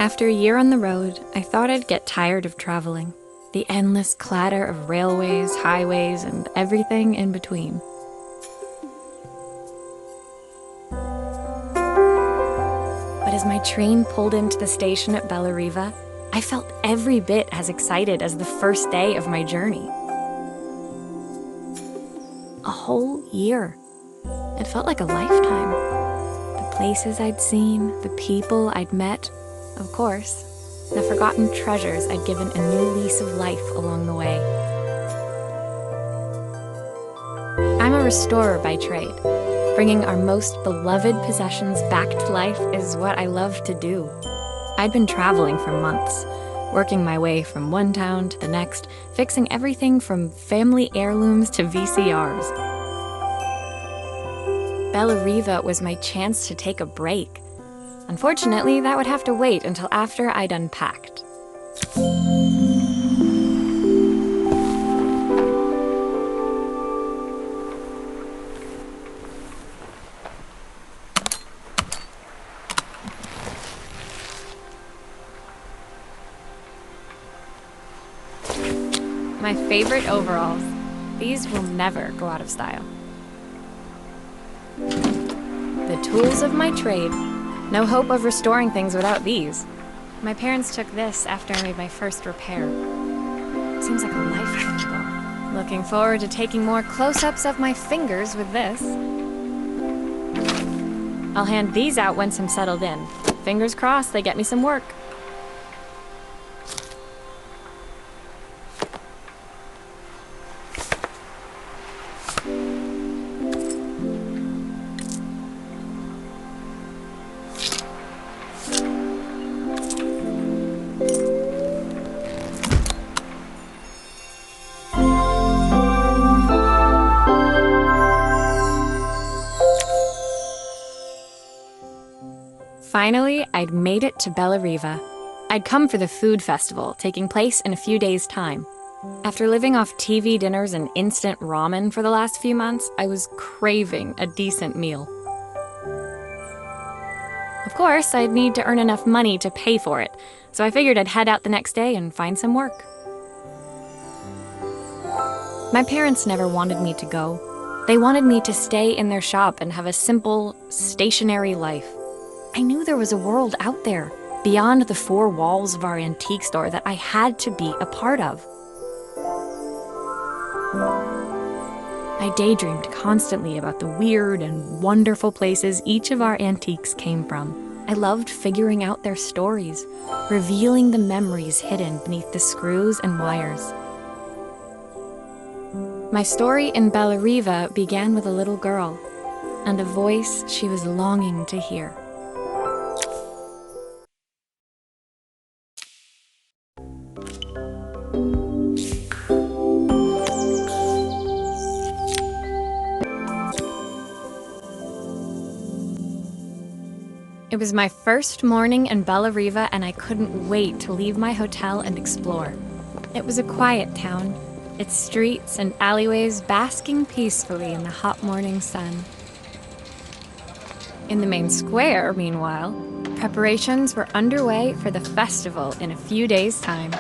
After a year on the road, I thought I'd get tired of traveling. The endless clatter of railways, highways, and everything in between. But as my train pulled into the station at Bellariva, I felt every bit as excited as the first day of my journey. A whole year. It felt like a lifetime. The places I'd seen, the people I'd met, of course, the forgotten treasures I'd given a new lease of life along the way. I'm a restorer by trade. Bringing our most beloved possessions back to life is what I love to do. I'd been traveling for months, working my way from one town to the next, fixing everything from family heirlooms to VCRs. Bellariva was my chance to take a break. Unfortunately, that would have to wait until after I'd unpacked. My favorite overalls. These will never go out of style. The tools of my trade. No hope of restoring things without these. My parents took this after I made my first repair. Seems like a lifetime ago. Looking forward to taking more close-ups of my fingers with this. I'll hand these out once I'm settled in. Fingers crossed they get me some work. Finally, I'd made it to Bellariva. I'd come for the food festival, taking place in a few days' time. After living off TV dinners and instant ramen for the last few months, I was craving a decent meal. Of course, I'd need to earn enough money to pay for it, so I figured I'd head out the next day and find some work. My parents never wanted me to go. They wanted me to stay in their shop and have a simple, stationary life. I knew there was a world out there, beyond the four walls of our antique store, that I had to be a part of. I daydreamed constantly about the weird and wonderful places each of our antiques came from. I loved figuring out their stories, revealing the memories hidden beneath the screws and wires. My story in Bellariva began with a little girl, and a voice she was longing to hear. It was my first morning in Bellariva, and I couldn't wait to leave my hotel and explore. It was a quiet town, its streets and alleyways basking peacefully in the hot morning sun. In the main square, meanwhile, preparations were underway for the festival in a few days' time.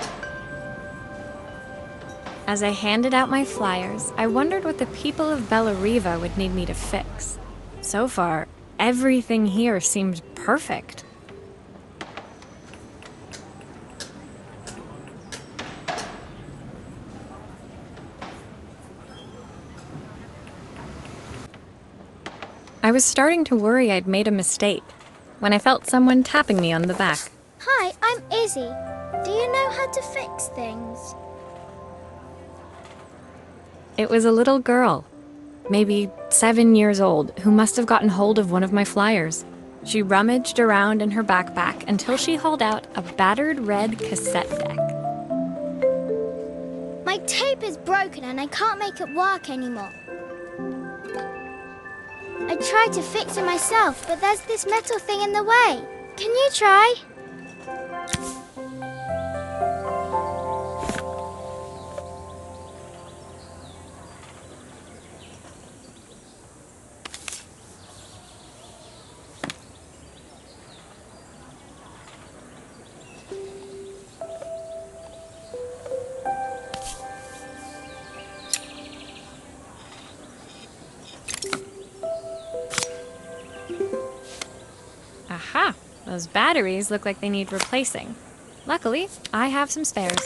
As I handed out my flyers, I wondered what the people of Bellariva would need me to fix. So far, everything here seemed perfect. I was starting to worry I'd made a mistake when I felt someone tapping me on the back. Hi, I'm Izzy. Do you know how to fix things? It was a little girl, maybe 7 years old, who must have gotten hold of one of my flyers. She rummaged around in her backpack until she hauled out a battered red cassette deck. My tape is broken and I can't make it work anymore. I tried to fix it myself, but there's this metal thing in the way. Can you try? Aha! Those batteries look like they need replacing. Luckily, I have some spares.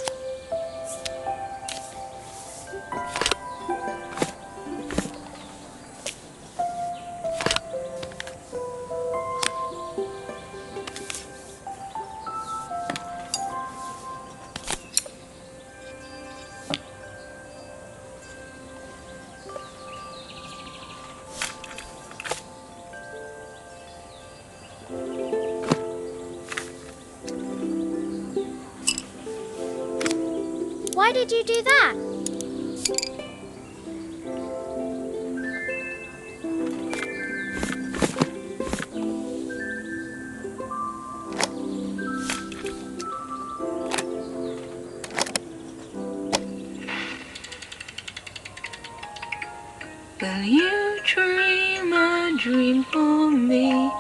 Why did you do that? Will you dream a dream for me?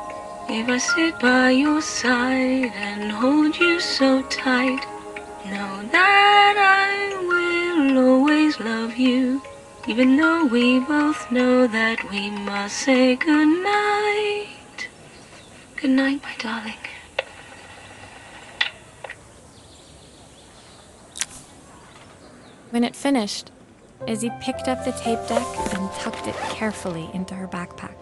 If I sit by your side and hold you so tight, know that I will always love you, even though we both know that we must say goodnight. Good night, my darling. When it finished, Izzy picked up the tape deck and tucked it carefully into her backpack.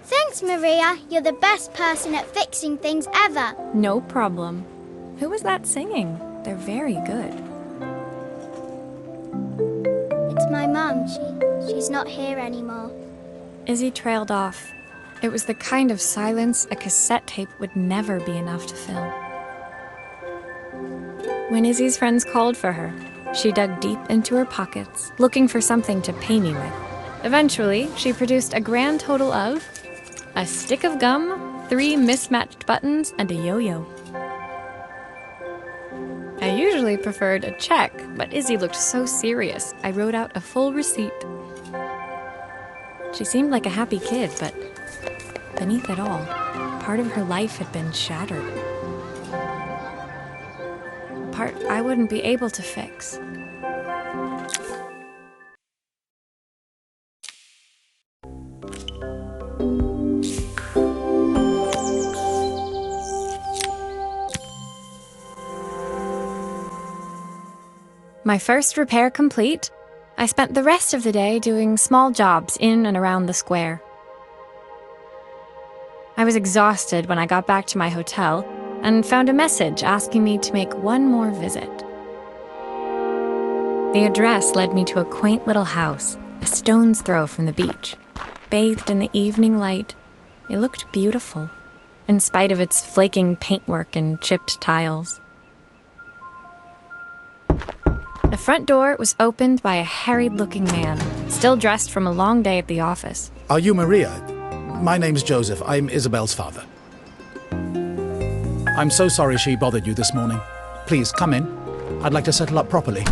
Thanks, Maria. You're the best person at fixing things ever. No problem. Who was that singing? They're very good. It's my mum. She's not here anymore. Izzy trailed off. It was the kind of silence a cassette tape would never be enough to fill. When Izzy's friends called for her, she dug deep into her pockets, looking for something to pay me with. Eventually, she produced a grand total of a stick of gum, 3 mismatched buttons, and a yo-yo. I usually preferred a check, but Izzy looked so serious, I wrote out a full receipt. She seemed like a happy kid, but beneath it all, part of her life had been shattered. A part I wouldn't be able to fix. My first repair complete, I spent the rest of the day doing small jobs in and around the square. I was exhausted when I got back to my hotel and found a message asking me to make one more visit. The address led me to a quaint little house, a stone's throw from the beach. Bathed in the evening light, it looked beautiful, in spite of its flaking paintwork and chipped tiles. The front door was opened by a harried-looking man, still dressed from a long day at the office. Are you Maria? My name's Joseph. I'm Isabel's father. I'm so sorry she bothered you this morning. Please, come in. I'd like to settle up properly.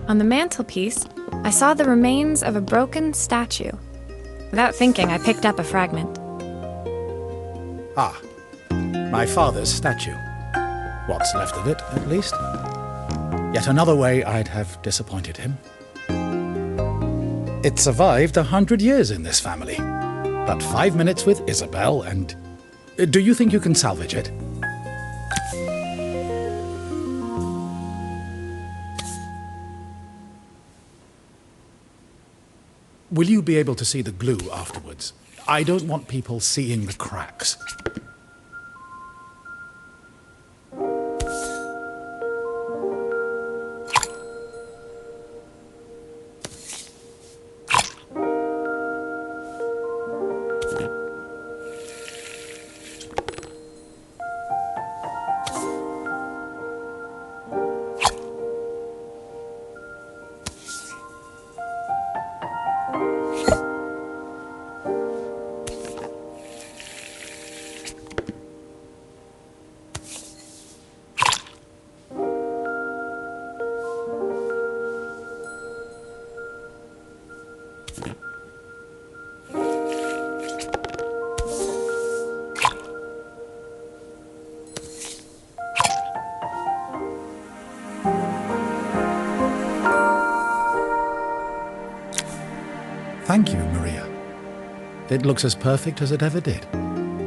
On the mantelpiece, I saw the remains of a broken statue. Without thinking, I picked up a fragment. Ah, my father's statue. What's left of it, at least. Yet another way I'd have disappointed him. It survived 100 years in this family. But 5 minutes with Isabel and... Do you think you can salvage it? Will you be able to see the glue afterwards? I don't want people seeing the cracks. Thank you, Maria. It looks as perfect as it ever did.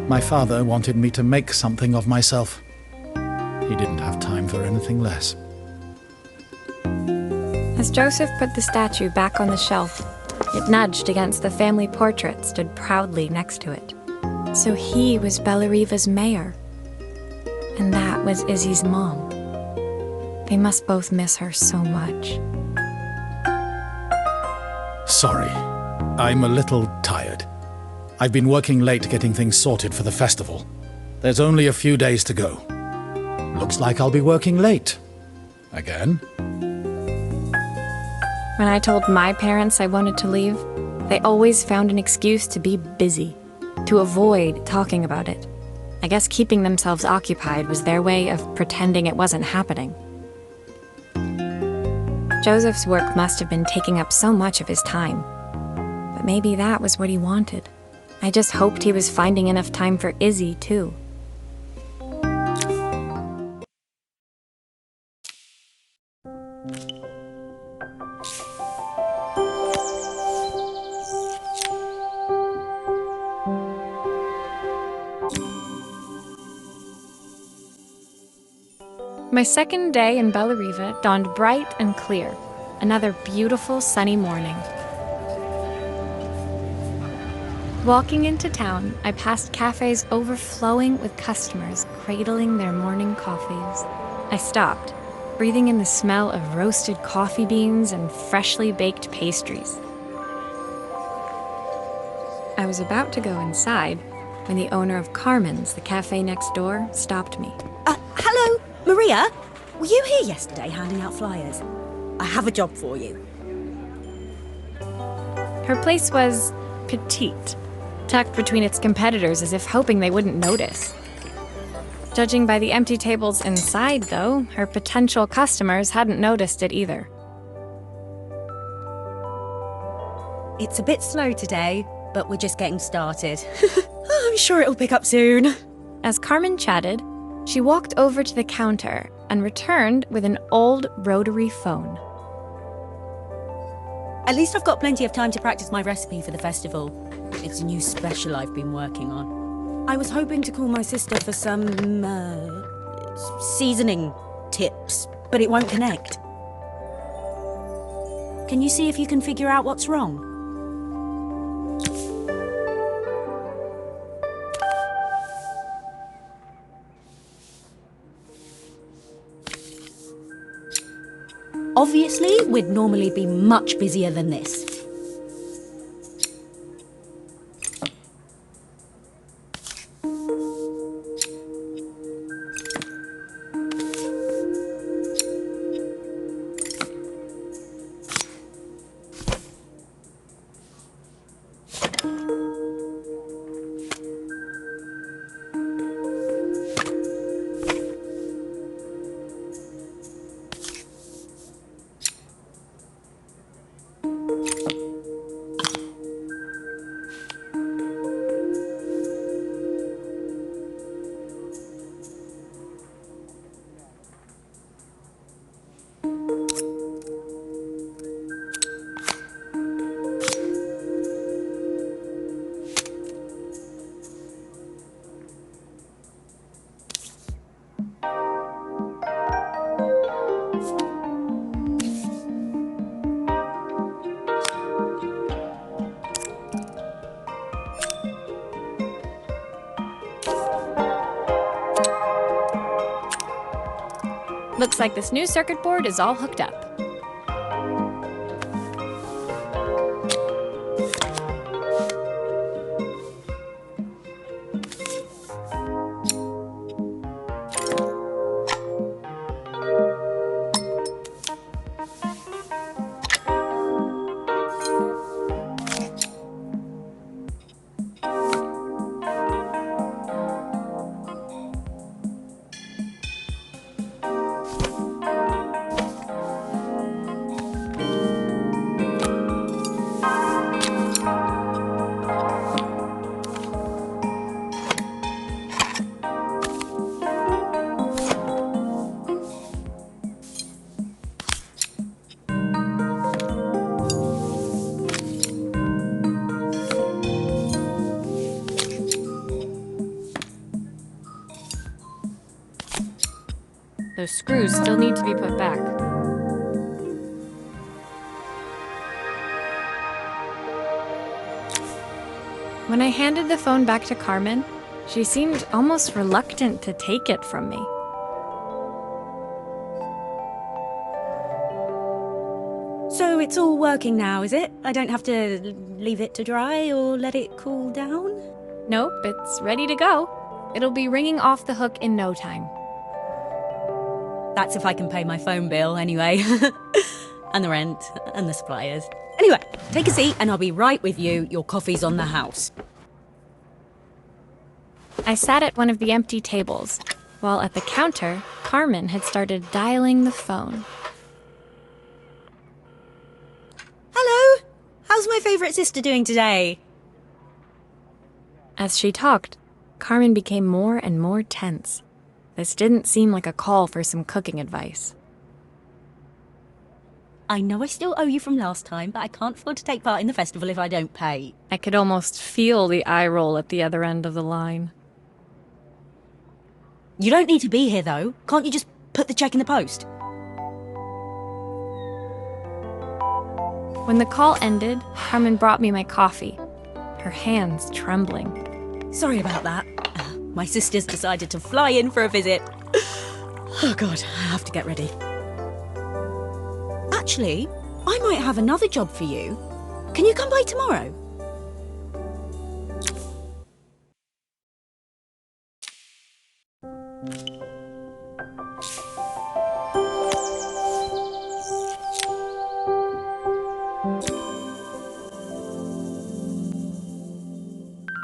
My father wanted me to make something of myself. He didn't have time for anything less. As Joseph put the statue back on the shelf, it nudged against the family portrait stood proudly next to it. So he was Bellariva's mayor. And that was Izzy's mom. They must both miss her so much. Sorry, I'm a little tired. I've been working late getting things sorted for the festival. There's only a few days to go. Looks like I'll be working late. Again? When I told my parents I wanted to leave, they always found an excuse to be busy, to avoid talking about it. I guess keeping themselves occupied was their way of pretending it wasn't happening. Joseph's work must have been taking up so much of his time. But maybe that was what he wanted. I just hoped he was finding enough time for Izzy, too. My second day in Bellariva dawned bright and clear. Another beautiful sunny morning. Walking into town, I passed cafes overflowing with customers cradling their morning coffees. I stopped, breathing in the smell of roasted coffee beans and freshly baked pastries. I was about to go inside when the owner of Carmen's, the cafe next door, stopped me. Hello, Maria? Were you here yesterday handing out flyers? I have a job for you. Her place was petite, tucked between its competitors as if hoping they wouldn't notice. Judging by the empty tables inside, though, her potential customers hadn't noticed it either. It's a bit slow today, but we're just getting started. I'm sure it'll pick up soon. As Carmen chatted, she walked over to the counter and returned with an old rotary phone. At least I've got plenty of time to practice my recipe for the festival. It's a new special I've been working on. I was hoping to call my sister for some, seasoning tips, but it won't connect. Can you see if you can figure out what's wrong? Obviously, we'd normally be much busier than this. Looks like this new circuit board is all hooked up. Those screws still need to be put back. When I handed the phone back to Carmen, she seemed almost reluctant to take it from me. So it's all working now, is it? I don't have to leave it to dry or let it cool down? Nope, it's ready to go. It'll be ringing off the hook in no time. That's if I can pay my phone bill, anyway. And the rent, and the suppliers. Anyway, take a seat and I'll be right with you. Your coffee's on the house. I sat at one of the empty tables, while at the counter, Carmen had started dialing the phone. Hello? How's my favourite sister doing today? As she talked, Carmen became more and more tense. This didn't seem like a call for some cooking advice. I know I still owe you from last time, but I can't afford to take part in the festival if I don't pay. I could almost feel the eye roll at the other end of the line. You don't need to be here, though. Can't you just put the check in the post? When the call ended, Carmen brought me my coffee, her hands trembling. Sorry about that. My sister's decided to fly in for a visit. Oh God, I have to get ready. Actually, I might have another job for you. Can you come by tomorrow?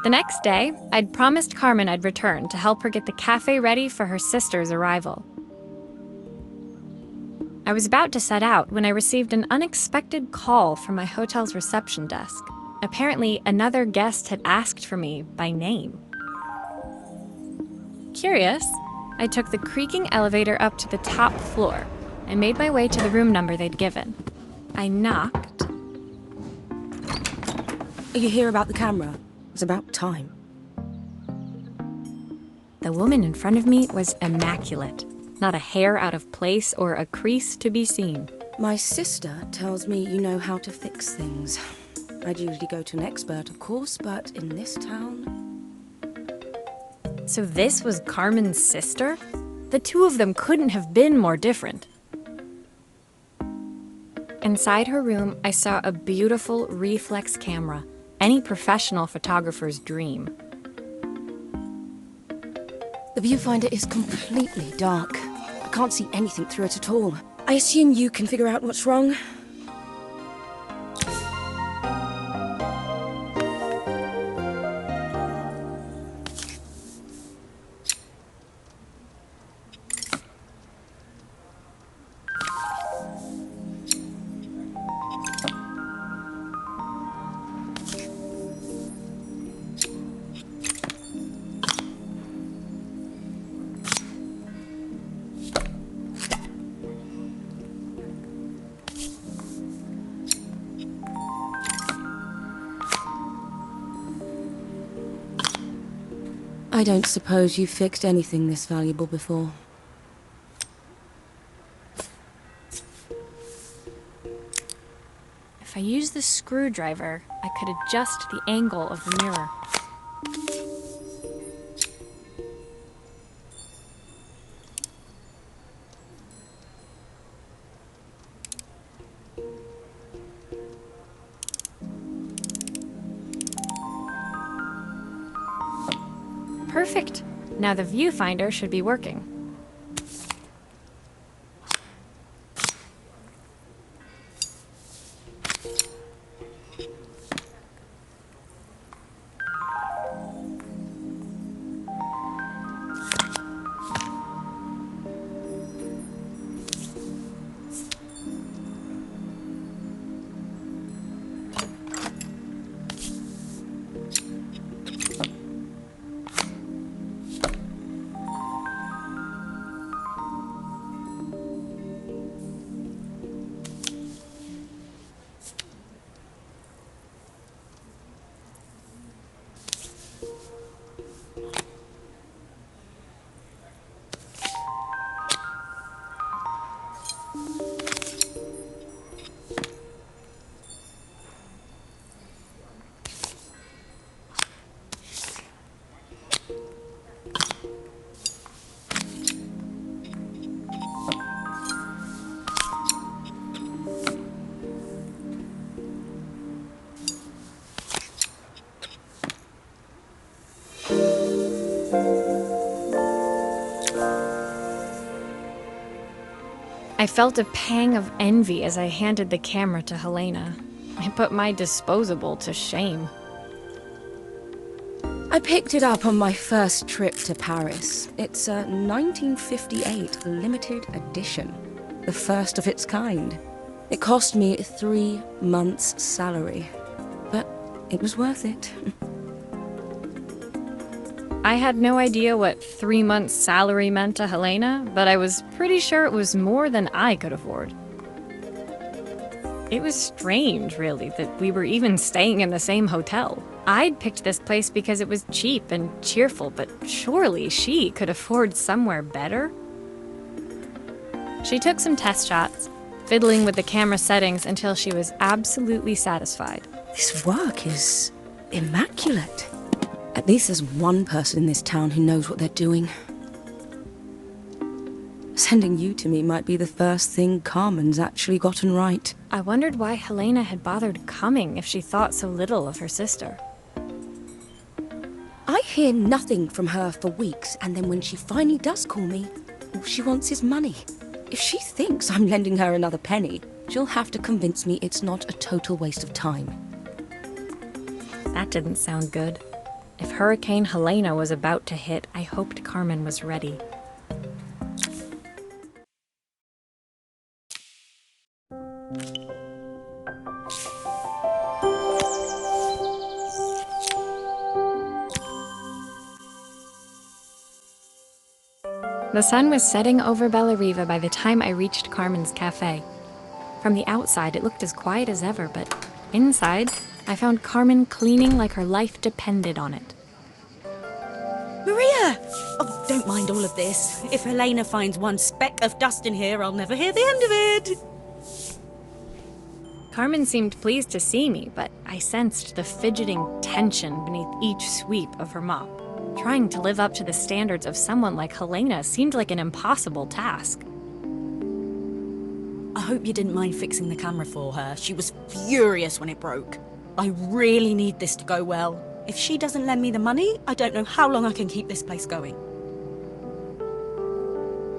The next day, I'd promised Carmen I'd return to help her get the cafe ready for her sister's arrival. I was about to set out when I received an unexpected call from my hotel's reception desk. Apparently, another guest had asked for me by name. Curious, I took the creaking elevator up to the top floor and made my way to the room number they'd given. I knocked. Are you here about the camera? It's about time. The woman in front of me was immaculate. Not a hair out of place or a crease to be seen. My sister tells me you know how to fix things. I'd usually go to an expert, of course, but in this town... So this was Carmen's sister? The two of them couldn't have been more different. Inside her room, I saw a beautiful reflex camera, any professional photographer's dream. The viewfinder is completely dark. I can't see anything through it at all. I assume you can figure out what's wrong? I don't suppose you've fixed anything this valuable before. If I used the screwdriver, I could adjust the angle of the mirror. Perfect. Now the viewfinder should be working. I felt a pang of envy as I handed the camera to Helena. I put my disposable to shame. I picked it up on my first trip to Paris. It's a 1958 limited edition, the first of its kind. It cost me 3 months' salary, but it was worth it. I had no idea what 3 months' salary meant to Helena, but I was pretty sure it was more than I could afford. It was strange, really, that we were even staying in the same hotel. I'd picked this place because it was cheap and cheerful, but surely she could afford somewhere better? She took some test shots, fiddling with the camera settings until she was absolutely satisfied. This work is immaculate. At least there's one person in this town who knows what they're doing. Sending you to me might be the first thing Carmen's actually gotten right. I wondered why Helena had bothered coming if she thought so little of her sister. I hear nothing from her for weeks, and then when she finally does call me, all she wants is money. If she thinks I'm lending her another penny, she'll have to convince me it's not a total waste of time. That didn't sound good. If Hurricane Helena was about to hit, I hoped Carmen was ready. The sun was setting over Bellariva by the time I reached Carmen's cafe. From the outside, it looked as quiet as ever, but inside, I found Carmen cleaning like her life depended on it. Maria! Oh, don't mind all of this. If Helena finds one speck of dust in here, I'll never hear the end of it. Carmen seemed pleased to see me, but I sensed the fidgeting tension beneath each sweep of her mop. Trying to live up to the standards of someone like Helena seemed like an impossible task. I hope you didn't mind fixing the camera for her. She was furious when it broke. I really need this to go well. If she doesn't lend me the money, I don't know how long I can keep this place going.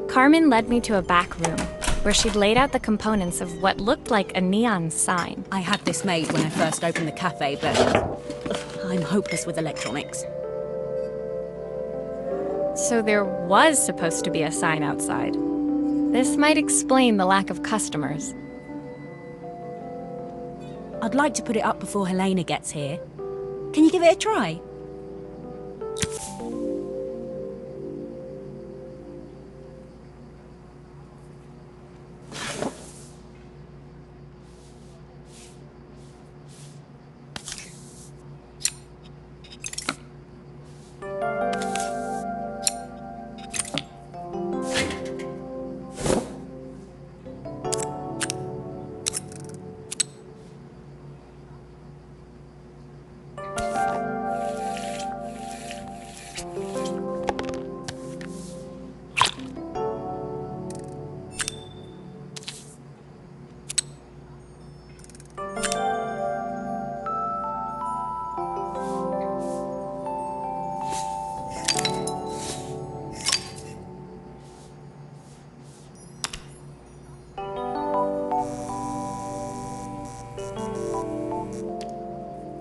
Carmen led me to a back room, where she'd laid out the components of what looked like a neon sign. I had this made when I first opened the cafe, but I'm hopeless with electronics. So there was supposed to be a sign outside. This might explain the lack of customers. I'd like to put it up before Helena gets here. Can you give it a try?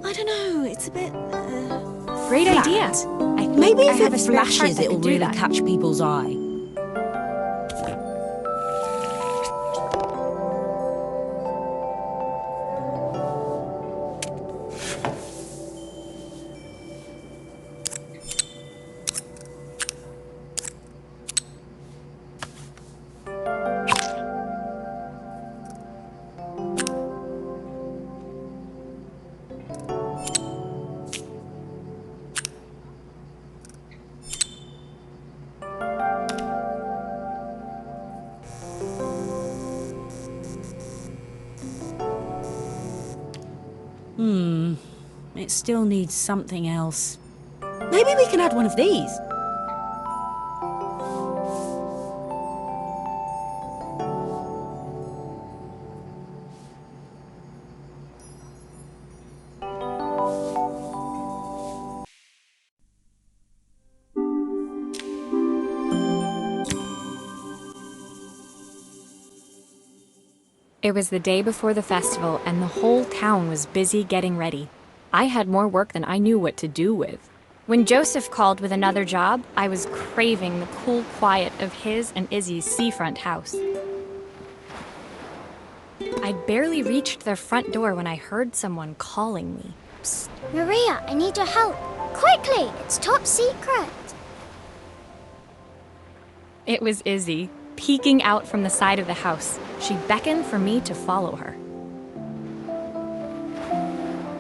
I don't know, it's a bit, Great flat. idea. I think Maybe I if have it a spare part flashes, that it'll could do really that. catch people's eye. It still needs something else. Maybe we can add one of these. It was the day before the festival, and the whole town was busy getting ready. I had more work than I knew what to do with. When Joseph called with another job, I was craving the cool quiet of his and Izzy's seafront house. I'd barely reached their front door when I heard someone calling me. Psst, Maria, I need your help. Quickly, it's top secret. It was Izzy, peeking out from the side of the house. She beckoned for me to follow her.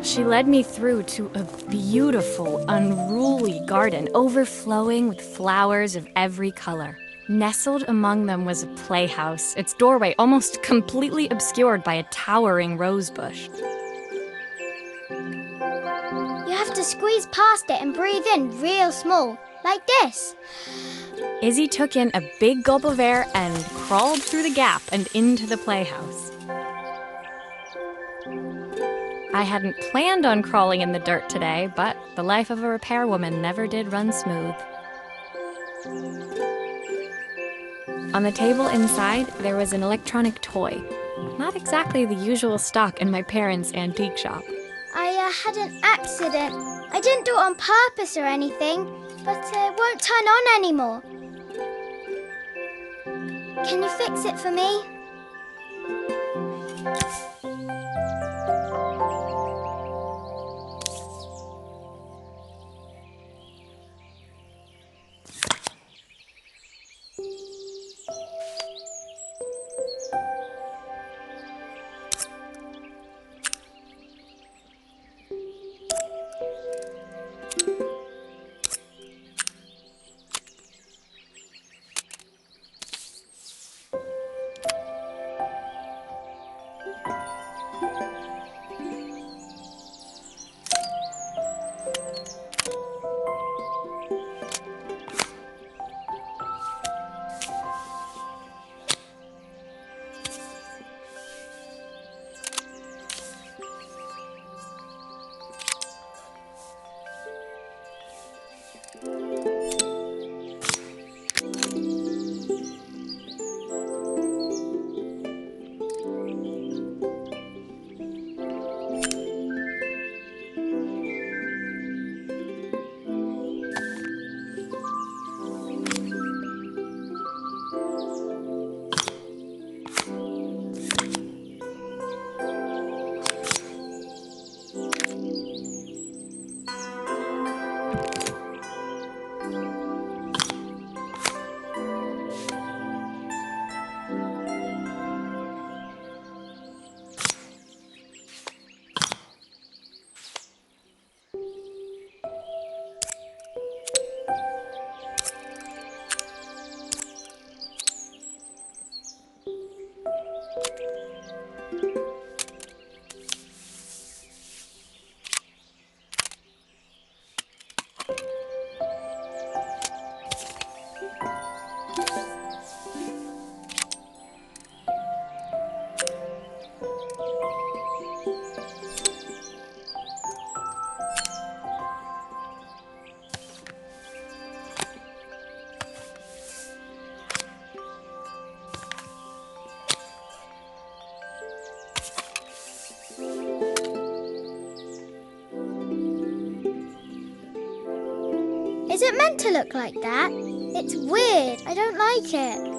She led me through to a beautiful, unruly garden overflowing with flowers of every color. Nestled among them was a playhouse, its doorway almost completely obscured by a towering rose bush. You have to squeeze past it and breathe in real small, like this. Izzy took in a big gulp of air and crawled through the gap and into the playhouse. I hadn't planned on crawling in the dirt today, but the life of a repairwoman never did run smooth. On the table inside, there was an electronic toy. Not exactly the usual stock in my parents' antique shop. I had an accident. I didn't do it on purpose or anything, but it won't turn on anymore. Can you fix it for me? Is it meant to look like that? It's weird. I don't like it.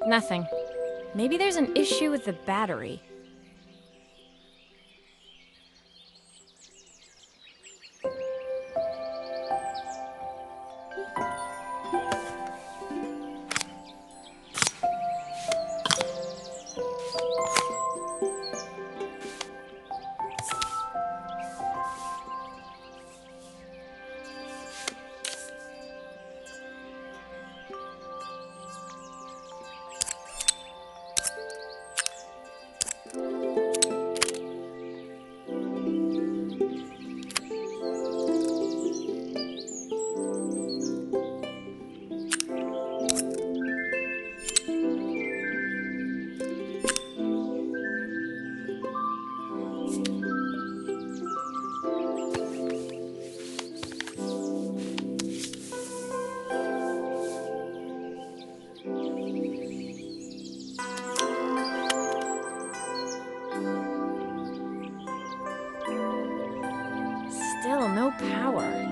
Nothing. Maybe there's an issue with the battery. Still no power.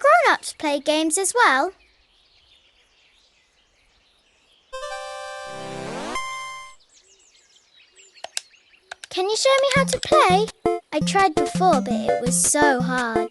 grown-ups play games as well? Can you show me how to play? I tried before, but it was so hard.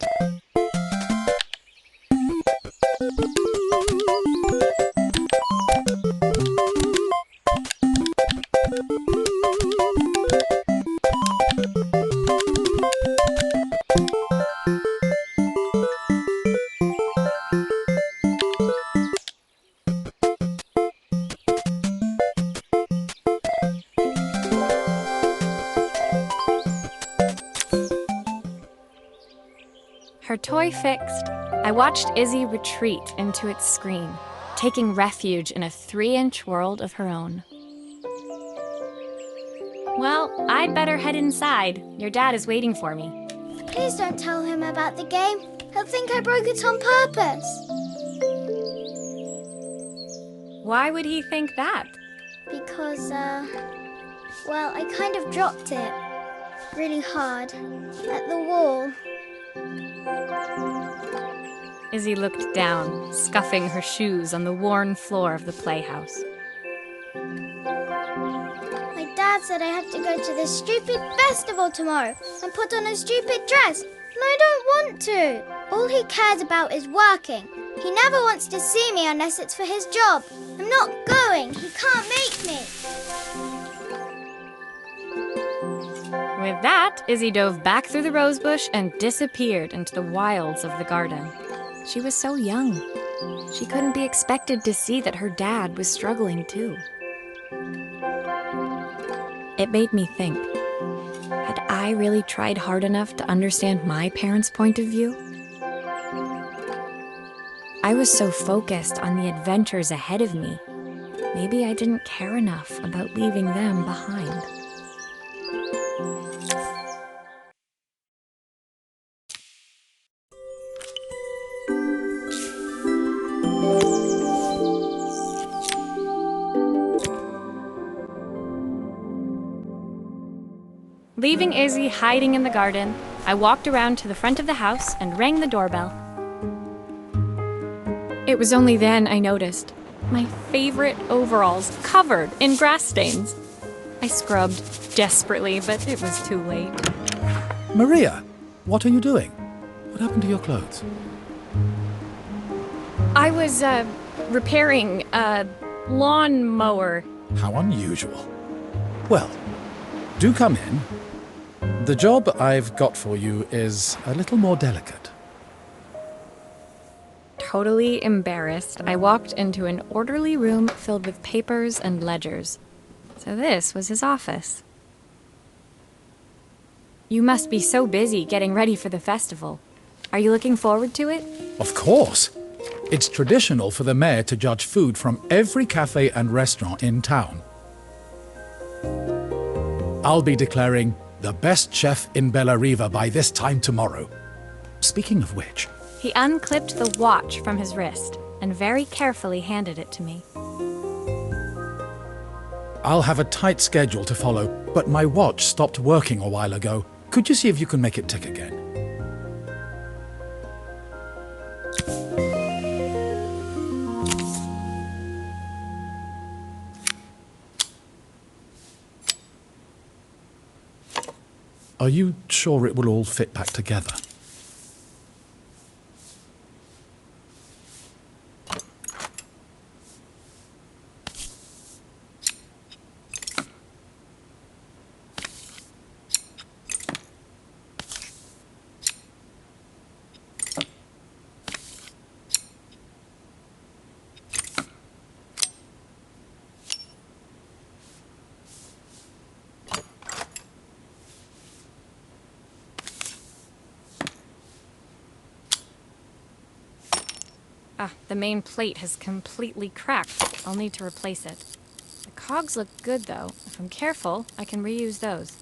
Her toy fixed, I watched Izzy retreat into its screen, taking refuge in a 3-inch world of her own. Well, I'd better head inside. Your dad is waiting for me. Please don't tell him about the game. He'll think I broke it on purpose. Why would he think that? Because, well, I kind of dropped it really hard at the wall. Izzy looked down, scuffing her shoes on the worn floor of the playhouse. My dad said I have to go to this stupid festival tomorrow and put on a stupid dress, and I don't want to. All he cares about is working. He never wants to see me unless it's for his job. I'm not going. He can't make me. With that, Izzy dove back through the rosebush and disappeared into the wilds of the garden. She was so young. She couldn't be expected to see that her dad was struggling too. It made me think, had I really tried hard enough to understand my parents' point of view? I was so focused on the adventures ahead of me. Maybe I didn't care enough about leaving them behind. Leaving Izzy hiding in the garden, I walked around to the front of the house and rang the doorbell. It was only then I noticed my favorite overalls covered in grass stains. I scrubbed desperately, but it was too late. Maria, what are you doing? What happened to your clothes? I was, repairing a lawnmower. How unusual. Well, do come in. The job I've got for you is a little more delicate. Totally embarrassed, I walked into an orderly room filled with papers and ledgers. So this was his office. You must be so busy getting ready for the festival. Are you looking forward to it? Of course. It's traditional for the mayor to judge food from every cafe and restaurant in town. I'll be declaring the best chef in Bellariva by this time tomorrow. Speaking of which... He unclipped the watch from his wrist and very carefully handed it to me. I'll have a tight schedule to follow, but my watch stopped working a while ago. Could you see if you can make it tick again? Are you sure it will all fit back together? The main plate has completely cracked. I'll need to replace it. The cogs look good, though. If I'm careful, I can reuse those.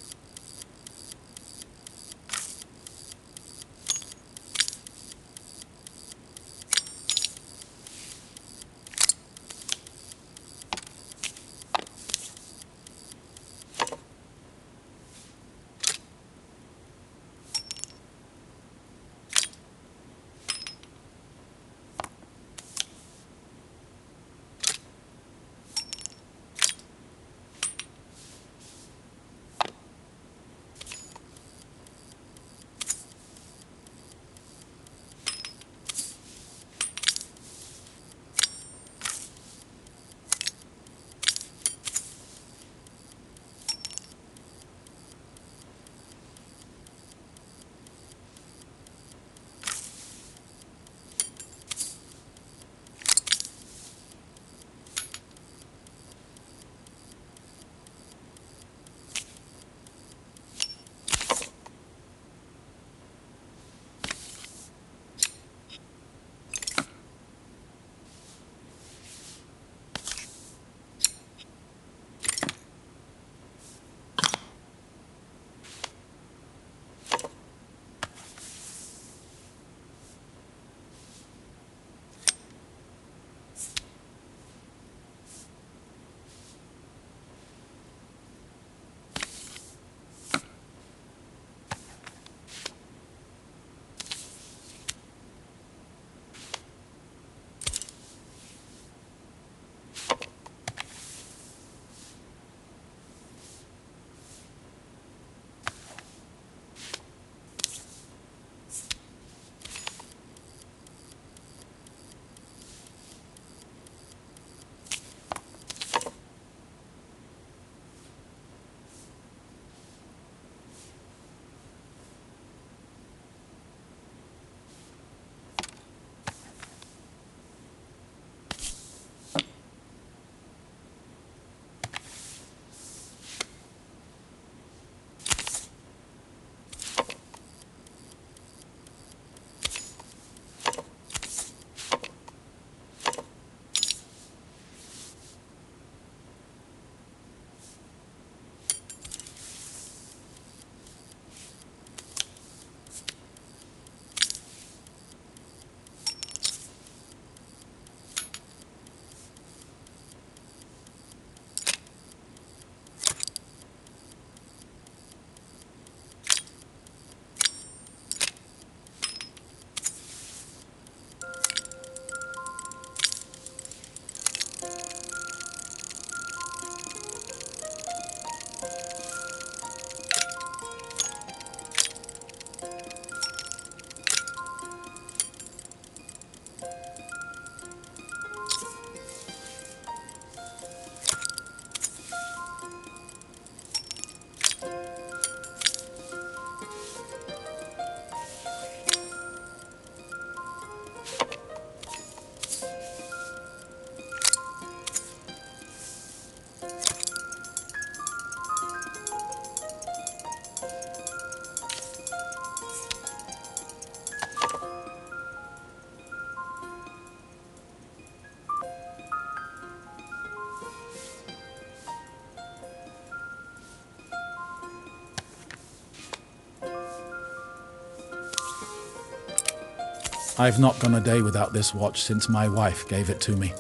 I've not gone a day without this watch since my wife gave it to me.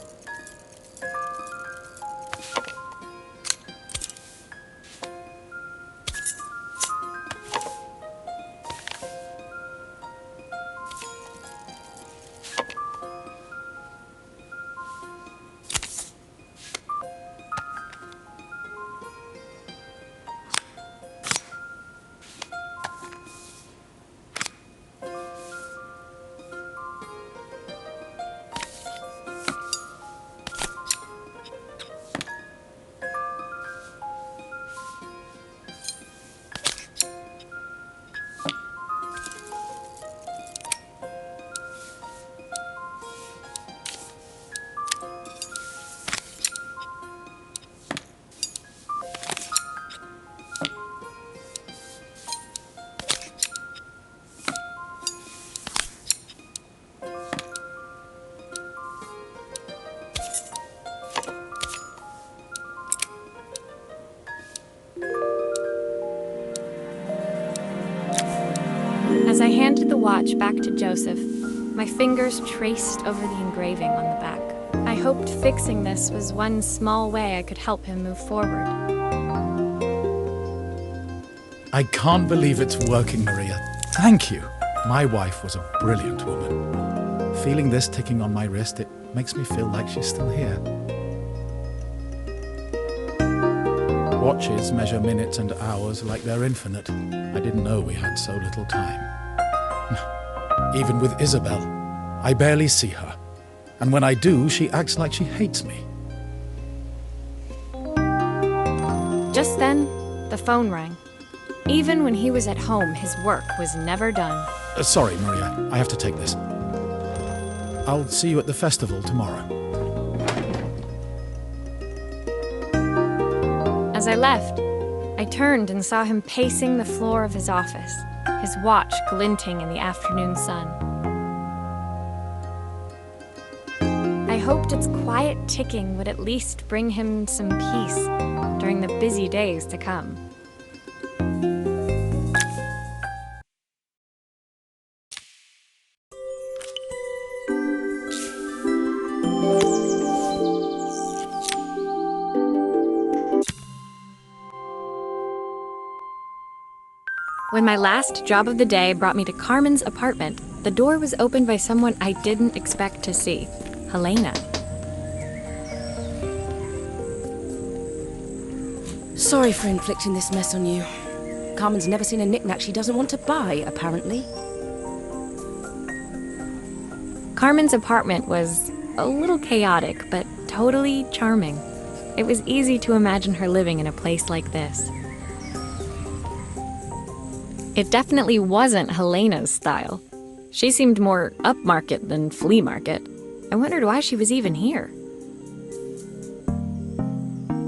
As I handed the watch back to Joseph, my fingers traced over the engraving on the back. I hoped fixing this was one small way I could help him move forward. I can't believe it's working, Maria. Thank you. My wife was a brilliant woman. Feeling this ticking on my wrist, it makes me feel like she's still here. Watches measure minutes and hours like they're infinite. I didn't know we had so little time. Even with Isabel, I barely see her. And when I do, she acts like she hates me. Just then, the phone rang. Even when he was at home, his work was never done. Sorry, Maria. I have to take this. I'll see you at the festival tomorrow. As I left, I turned and saw him pacing the floor of his office, his watch glinting in the afternoon sun. I hoped its quiet ticking would at least bring him some peace during the busy days to come. When my last job of the day brought me to Carmen's apartment, the door was opened by someone I didn't expect to see, Helena. Sorry for inflicting this mess on you. Carmen's never seen a knick-knack she doesn't want to buy, apparently. Carmen's apartment was a little chaotic, but totally charming. It was easy to imagine her living in a place like this. It definitely wasn't Helena's style. She seemed more upmarket than flea market. I wondered why she was even here.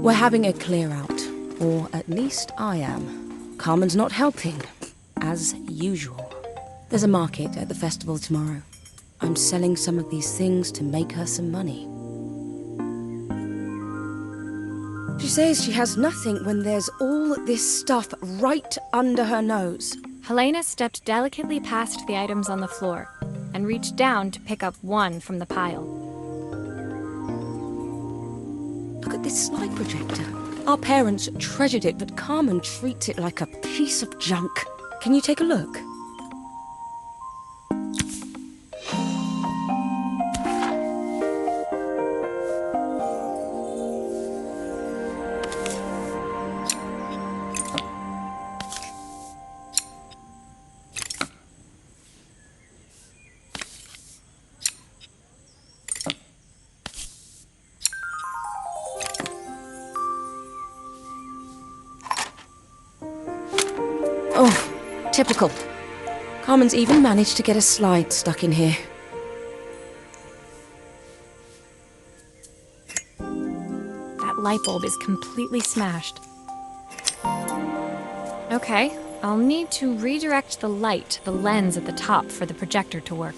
We're having a clear-out, or at least I am. Carmen's not helping, as usual. There's a market at the festival tomorrow. I'm selling some of these things to make her some money. She says she has nothing when there's all this stuff right under her nose. Helena stepped delicately past the items on the floor and reached down to pick up one from the pile. Look at this slide projector. Our parents treasured it, but Carmen treats it like a piece of junk. Can you take a look? Oh, typical. Carmen's even managed to get a slide stuck in here. That light bulb is completely smashed. Okay, I'll need to redirect the light to the lens at the top for the projector to work.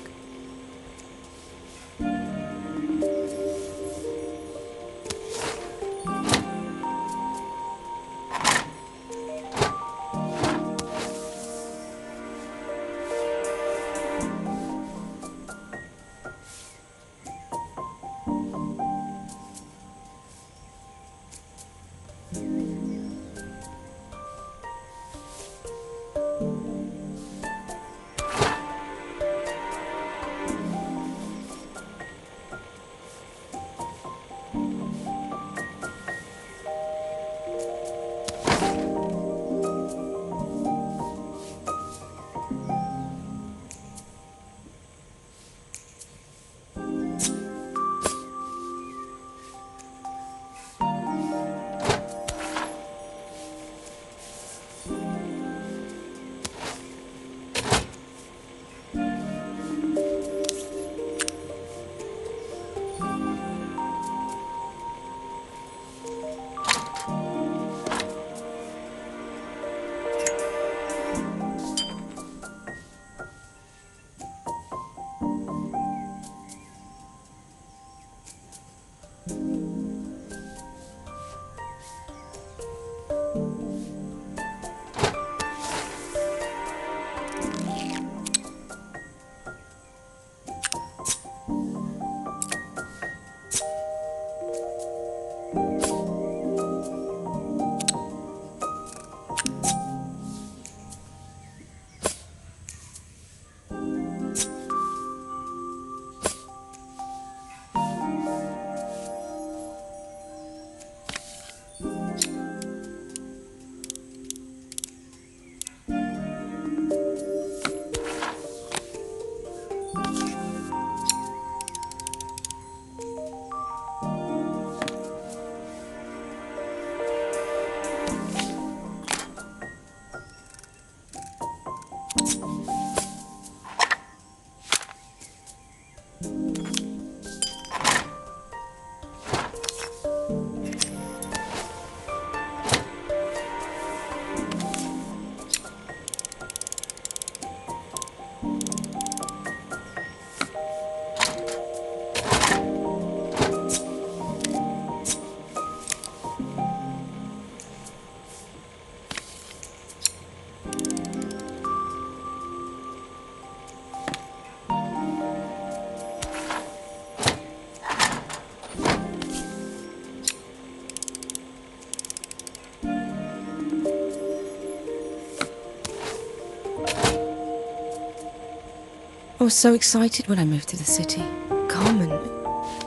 I was so excited when I moved to the city. Carmen,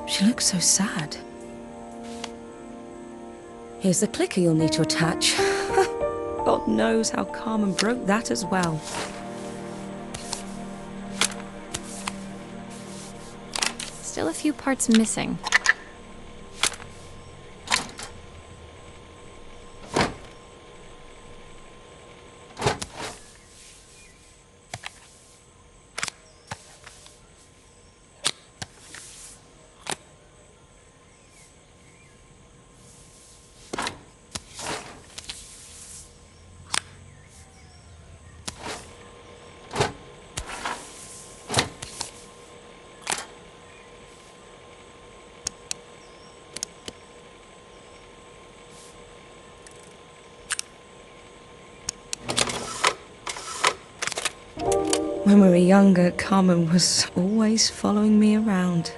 she looks so sad. Here's the clicker you'll need to attach. God knows how Carmen broke that as well. Still a few parts missing. When we were younger, Carmen was always following me around.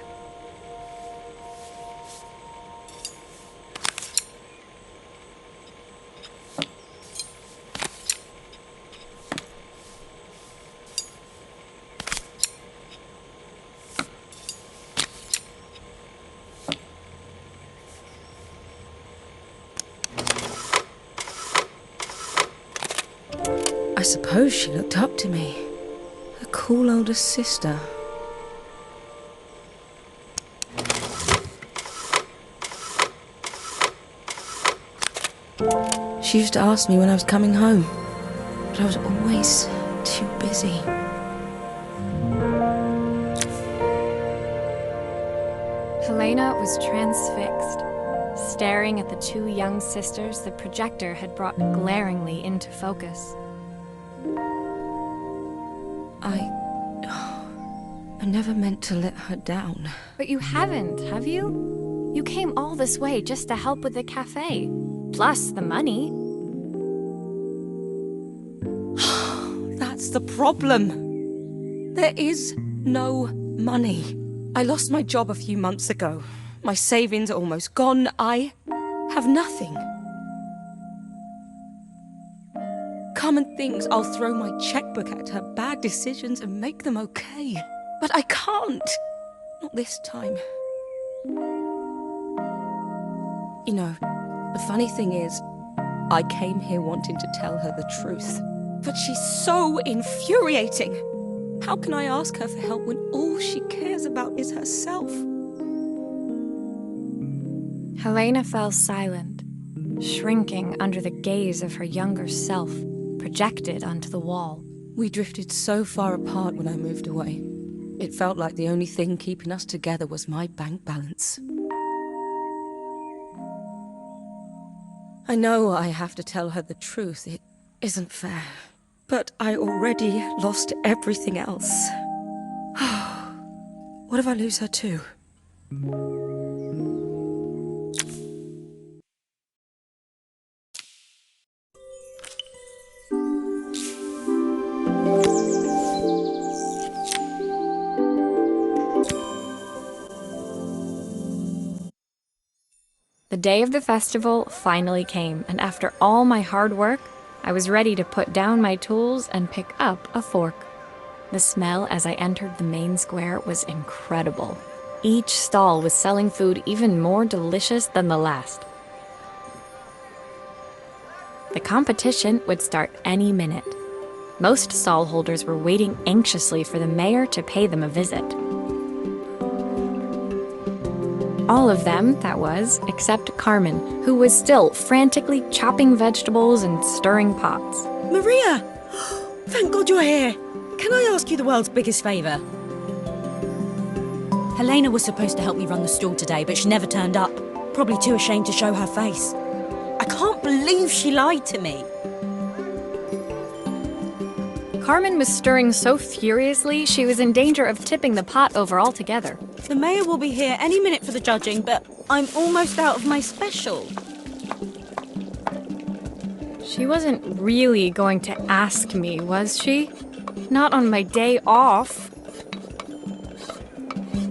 I suppose she looked up to me. A cool older sister. She used to ask me when I was coming home, but I was always too busy. Helena was transfixed, staring at the two young sisters the projector had brought glaringly into focus. I never meant to let her down. But you haven't, have you? You came all this way just to help with the cafe, plus the money. That's the problem. There is no money. I lost my job a few months ago. My savings are almost gone. I have nothing. Carmen thinks I'll throw my checkbook at her bad decisions and make them okay. But I can't. Not this time. You know, the funny thing is, I came here wanting to tell her the truth. But she's so infuriating. How can I ask her for help when all she cares about is herself? Helena fell silent, shrinking under the gaze of her younger self, projected onto the wall. We drifted so far apart when I moved away. It felt like the only thing keeping us together was my bank balance. I know I have to tell her the truth. It isn't fair. But I already lost everything else. What if I lose her too? The day of the festival finally came, and after all my hard work, I was ready to put down my tools and pick up a fork. The smell as I entered the main square was incredible. Each stall was selling food even more delicious than the last. The competition would start any minute. Most stall holders were waiting anxiously for the mayor to pay them a visit. All of them, that was, except Carmen, who was still frantically chopping vegetables and stirring pots. Maria! Thank God you're here. Can I ask you the world's biggest favour? Helena was supposed to help me run the stall today, but she never turned up. Probably too ashamed to show her face. I can't believe she lied to me. Carmen was stirring so furiously she was in danger of tipping the pot over altogether. The mayor will be here any minute for the judging, but I'm almost out of my special. She wasn't really going to ask me, was she? Not on my day off.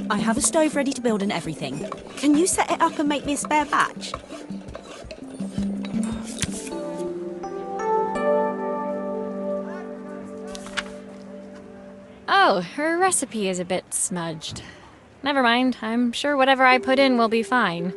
I have a stove ready to build and everything. Can you set it up and make me a spare batch? Oh, her recipe is a bit smudged. Never mind, I'm sure whatever I put in will be fine.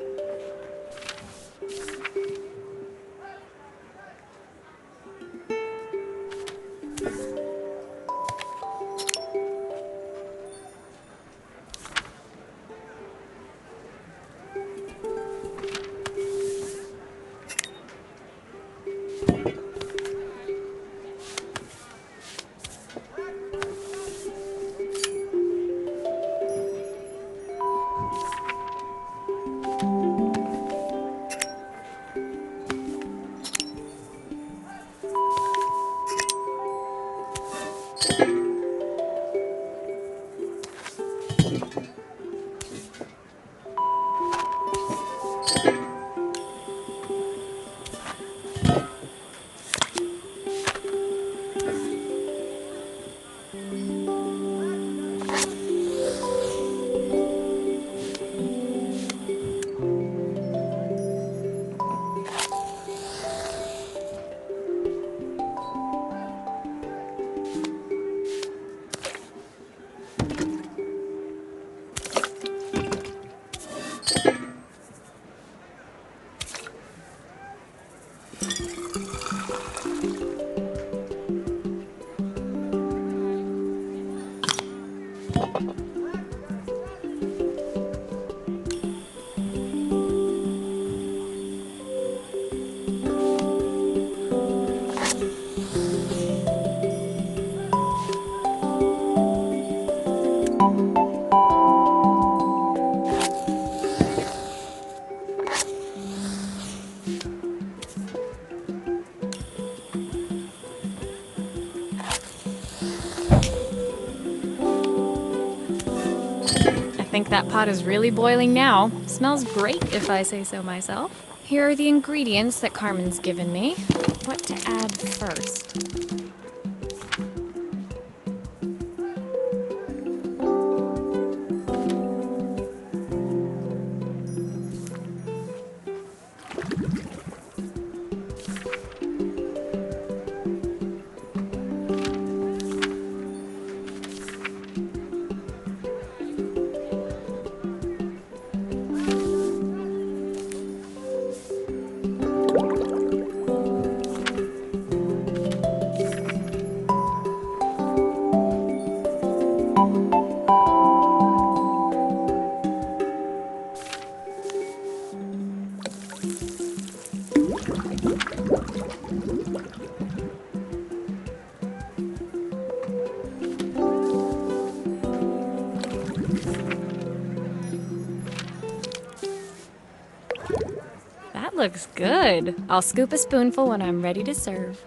I think that pot is really boiling now. Smells great, if I say so myself. Here are the ingredients that Carmen's given me. What to add first? That looks good. I'll scoop a spoonful when I'm ready to serve.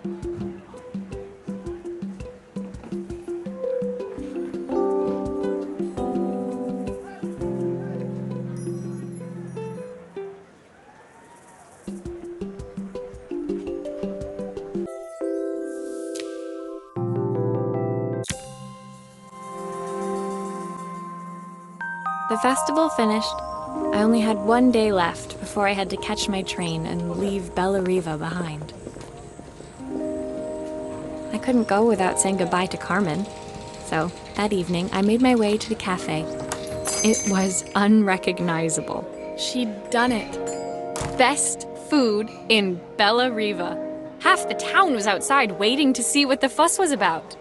The festival finished. I only had one day left before I had to catch my train and leave Bellariva behind. I couldn't go without saying goodbye to Carmen. So, that evening, I made my way to the cafe. It was unrecognizable. She'd done it. Best food in Bellariva. Half the town was outside waiting to see what the fuss was about.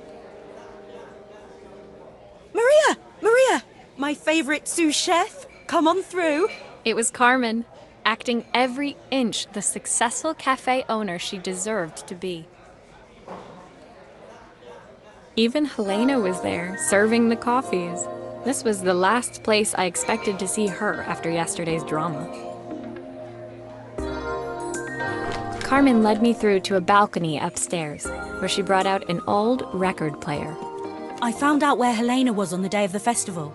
Maria! Maria! My favorite sous chef! Come on through! It was Carmen, acting every inch the successful cafe owner she deserved to be. Even Helena was there, serving the coffees. This was the last place I expected to see her after yesterday's drama. Carmen led me through to a balcony upstairs, where she brought out an old record player. I found out where Helena was on the day of the festival.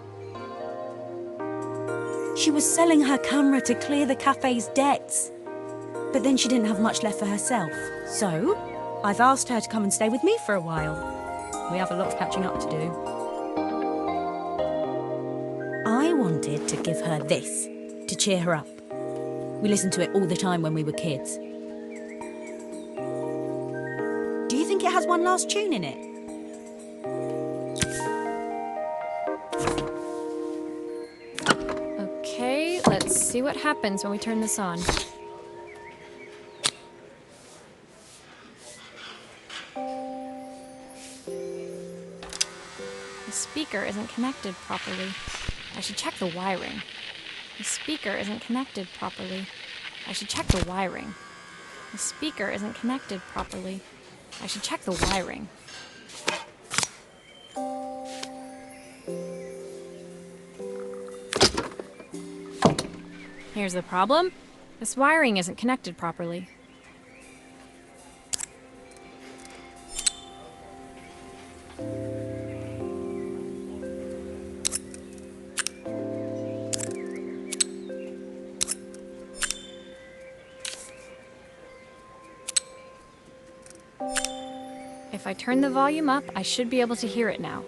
She was selling her camera to clear the cafe's debts. But then she didn't have much left for herself. So, I've asked her to come and stay with me for a while. We have a lot of catching up to do. I wanted to give her this, to cheer her up. We listened to it all the time when we were kids. Do you think it has one last tune in it? Okay, let's see what happens when we turn this on. The speaker isn't connected properly. I should check the wiring. The speaker isn't connected properly. I should check the wiring. The speaker isn't connected properly. I should check the wiring. Here's the problem. This wiring isn't connected properly. If I turn the volume up, I should be able to hear it now.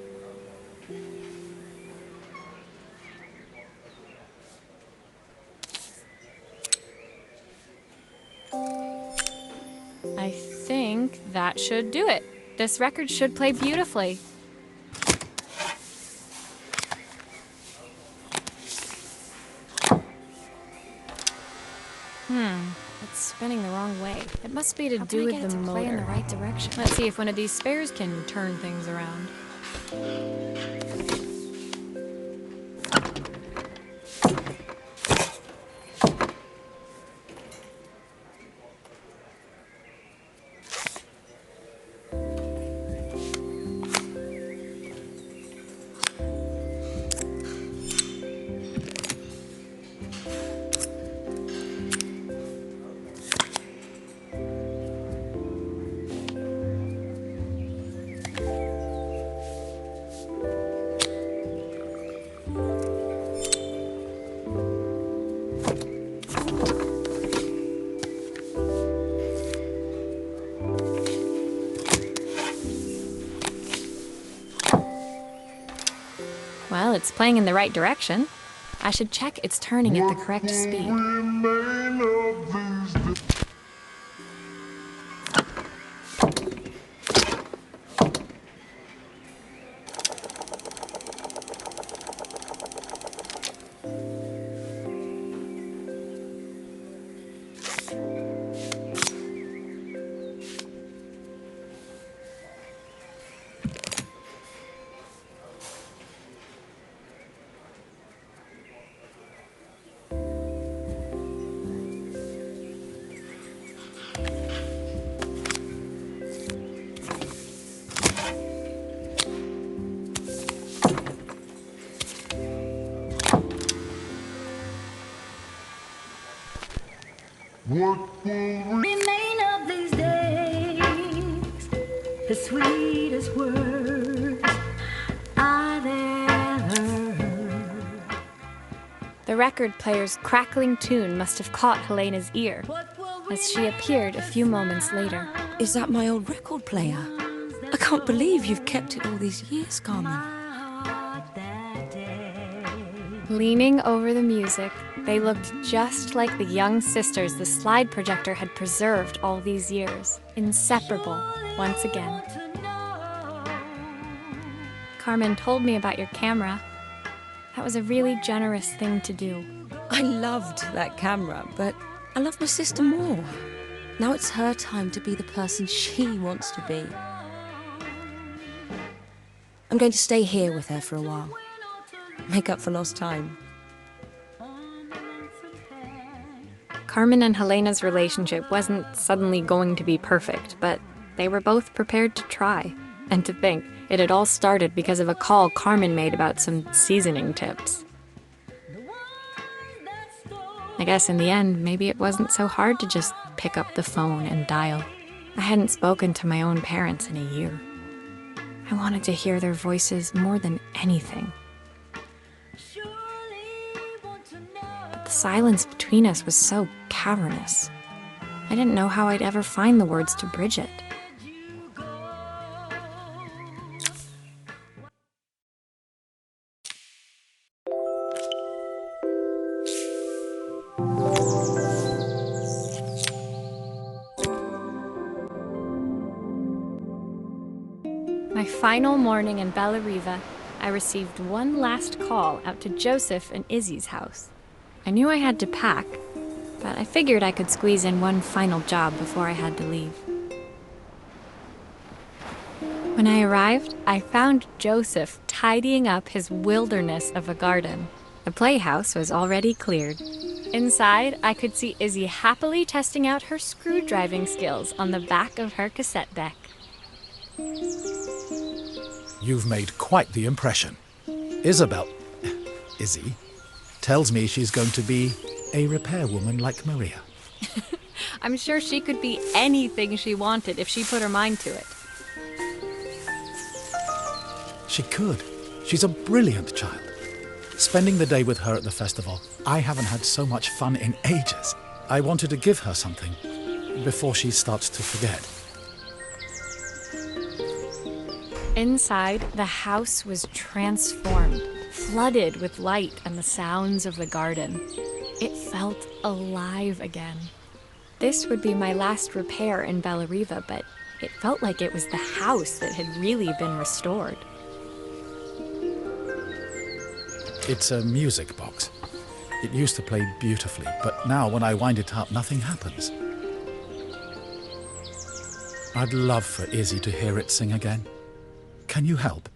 I think that should do it. This record should play beautifully. It's spinning the wrong way. It must be to do with the motor. Play in the right direction. Let's see if one of these spares can turn things around. Well, it's playing in the right direction. I should check it's turning at the correct speed. What will remain of these days? The sweetest words I've ever heard. The record player's crackling tune must have caught Helena's ear, as she appeared a few moments later. Is that my old record player? I can't believe you've kept it all these years, Carmen. Leaning over the music, they looked just like the young sisters the slide projector had preserved all these years, inseparable once again. Carmen told me about your camera. That was a really generous thing to do. I loved that camera, but I love my sister more. Now it's her time to be the person she wants to be. I'm going to stay here with her for a while. Make up for lost time. Carmen and Helena's relationship wasn't suddenly going to be perfect, but they were both prepared to try. And to think, it had all started because of a call Carmen made about some seasoning tips. I guess in the end, maybe it wasn't so hard to just pick up the phone and dial. I hadn't spoken to my own parents in a year. I wanted to hear their voices more than anything. But the silence between us was so cavernous. I didn't know how I'd ever find the words to bridge it. My final morning in Bellariva, I received one last call out to Joseph and Izzy's house. I knew I had to pack, but I figured I could squeeze in one final job before I had to leave. When I arrived, I found Joseph tidying up his wilderness of a garden. The playhouse was already cleared. Inside, I could see Izzy happily testing out her screw-driving skills on the back of her cassette deck. You've made quite the impression. Izzy, tells me she's going to be a repairwoman like Maria. I'm sure she could be anything she wanted if she put her mind to it. She could. She's a brilliant child. Spending the day with her at the festival, I haven't had so much fun in ages. I wanted to give her something before she starts to forget. Inside, the house was transformed, flooded with light and the sounds of the garden. It felt alive again. This would be my last repair in Bellariva, but it felt like it was the house that had really been restored. It's a music box. It used to play beautifully, but now when I wind it up, nothing happens. I'd love for Izzy to hear it sing again. Can you help?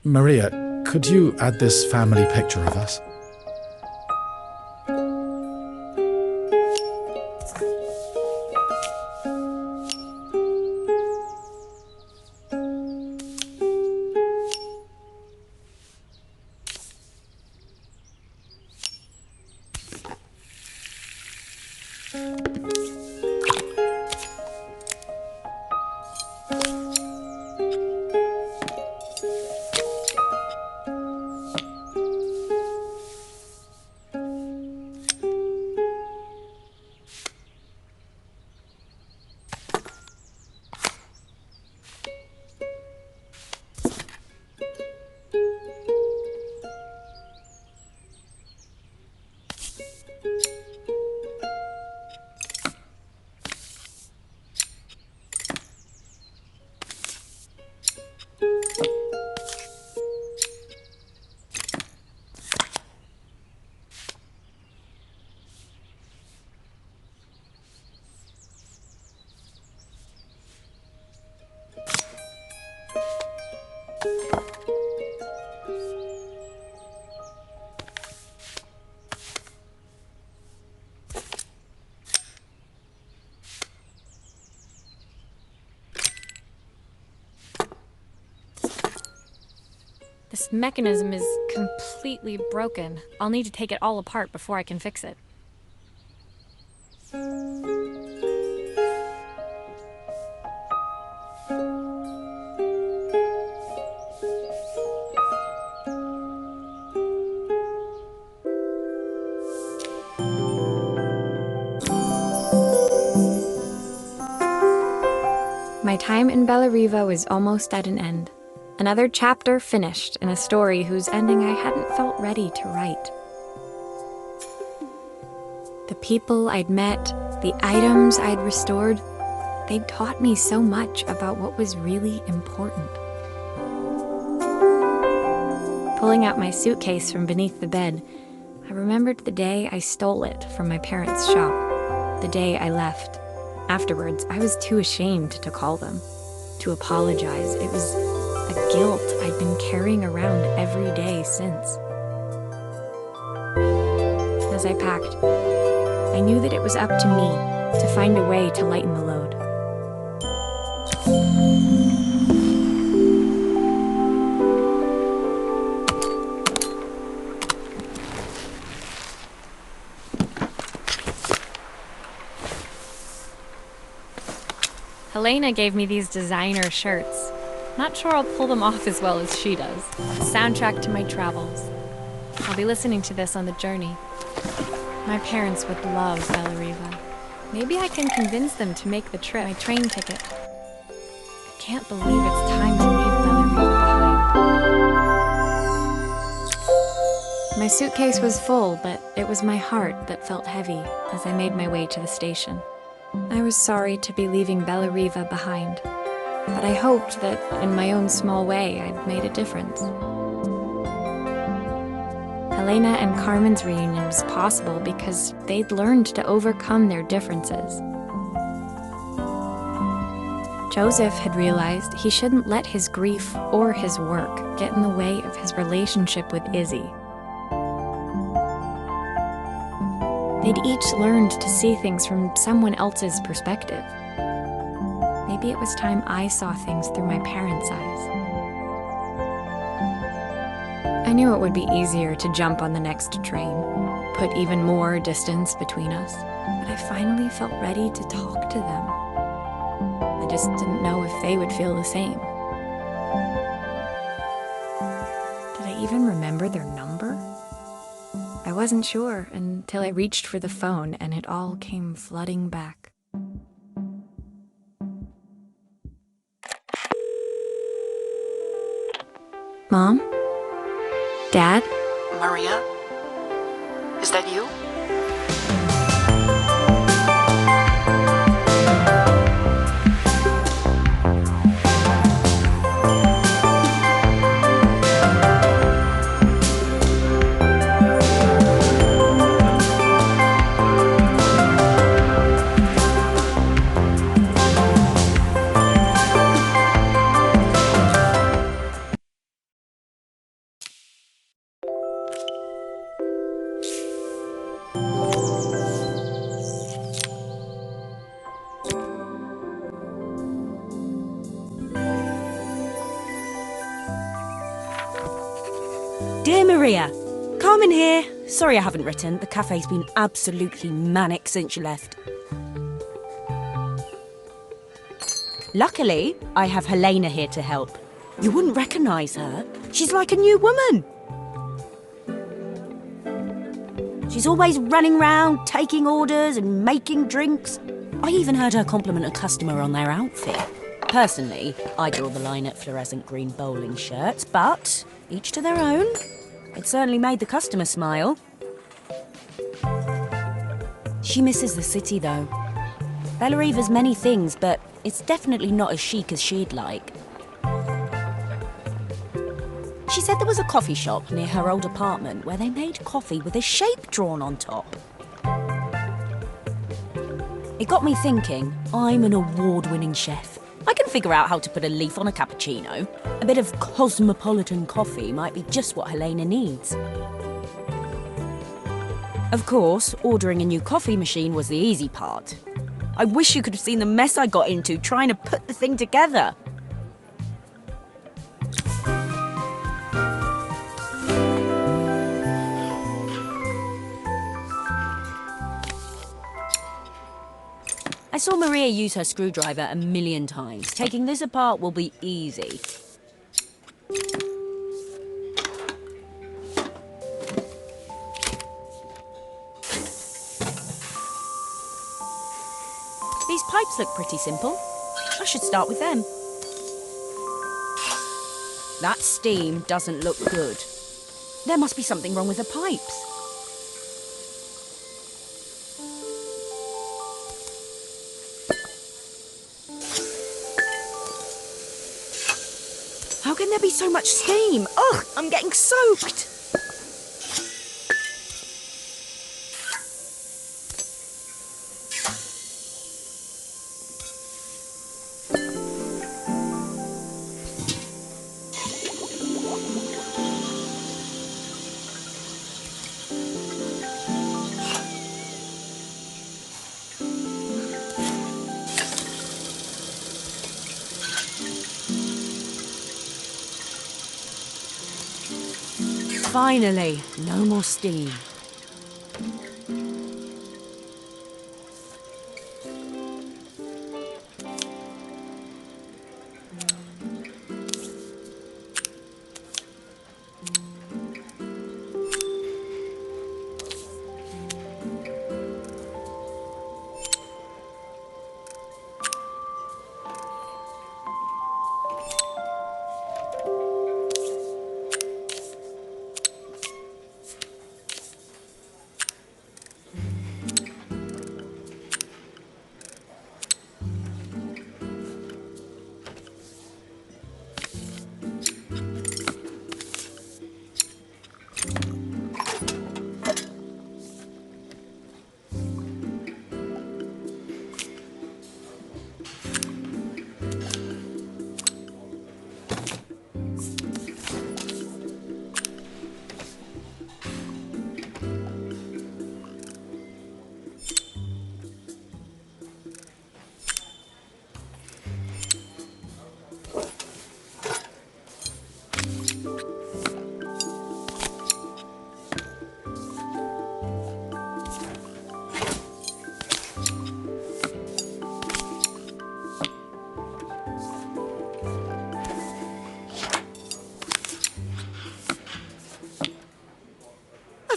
Maria, could you add this family picture of us? This mechanism is completely broken. I'll need to take it all apart before I can fix it. My time in Bellariva was almost at an end. Another chapter finished in a story whose ending I hadn't felt ready to write. The people I'd met, the items I'd restored, they'd taught me so much about what was really important. Pulling out my suitcase from beneath the bed, I remembered the day I stole it from my parents' shop, the day I left. Afterwards, I was too ashamed to call them, to apologize. It was a guilt I'd been carrying around every day since. As I packed, I knew that it was up to me to find a way to lighten the load. Helena gave me these designer shirts. Not sure I'll pull them off as well as she does. The soundtrack to my travels. I'll be listening to this on the journey. My parents would love Bellariva. Maybe I can convince them to make the trip. My train ticket. I can't believe it's time to leave Bellariva behind. My suitcase was full, but it was my heart that felt heavy as I made my way to the station. I was sorry to be leaving Bellariva behind, but I hoped that, in my own small way, I'd made a difference. Helena and Carmen's reunion was possible because they'd learned to overcome their differences. Joseph had realized he shouldn't let his grief or his work get in the way of his relationship with Izzy. They'd each learned to see things from someone else's perspective. Maybe it was time I saw things through my parents' eyes. I knew it would be easier to jump on the next train, put even more distance between us, but I finally felt ready to talk to them. I just didn't know if they would feel the same. Did I even remember their number? I wasn't sure until I reached for the phone and it all came flooding back. Mom? Dad? Maria? Is that you? Dear Maria, Carmen here. Sorry I haven't written. The cafe's been absolutely manic since you left. Luckily, I have Helena here to help. You wouldn't recognise her. She's like a new woman. She's always running round, taking orders and making drinks. I even heard her compliment a customer on their outfit. Personally, I draw the line at fluorescent green bowling shirts, but each to their own. It certainly made the customer smile. She misses the city, though. Bellariva's many things, but it's definitely not as chic as she'd like. She said there was a coffee shop near her old apartment where they made coffee with a shape drawn on top. It got me thinking, I'm an award-winning chef. I can figure out how to put a leaf on a cappuccino. A bit of cosmopolitan coffee might be just what Helena needs. Of course, ordering a new coffee machine was the easy part. I wish you could have seen the mess I got into trying to put the thing together. I saw Maria use her screwdriver a million times. Taking this apart will be easy. These pipes look pretty simple. I should start with them. That steam doesn't look good. There must be something wrong with the pipes. How can there be so much steam? Ugh, I'm getting soaked. Finally, no more steam.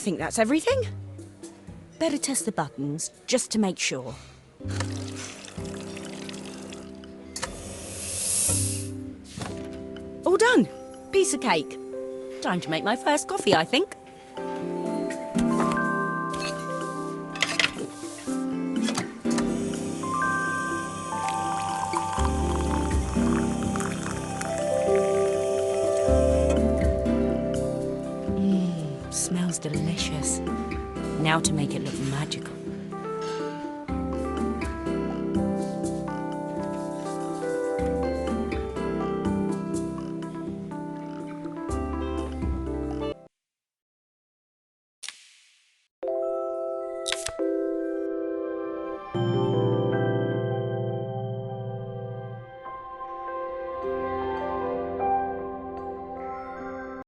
think that's everything. Better test the buttons, just to make sure. All done. Piece of cake. Time to make my first coffee, I think. Smells delicious. Now to make it look magical.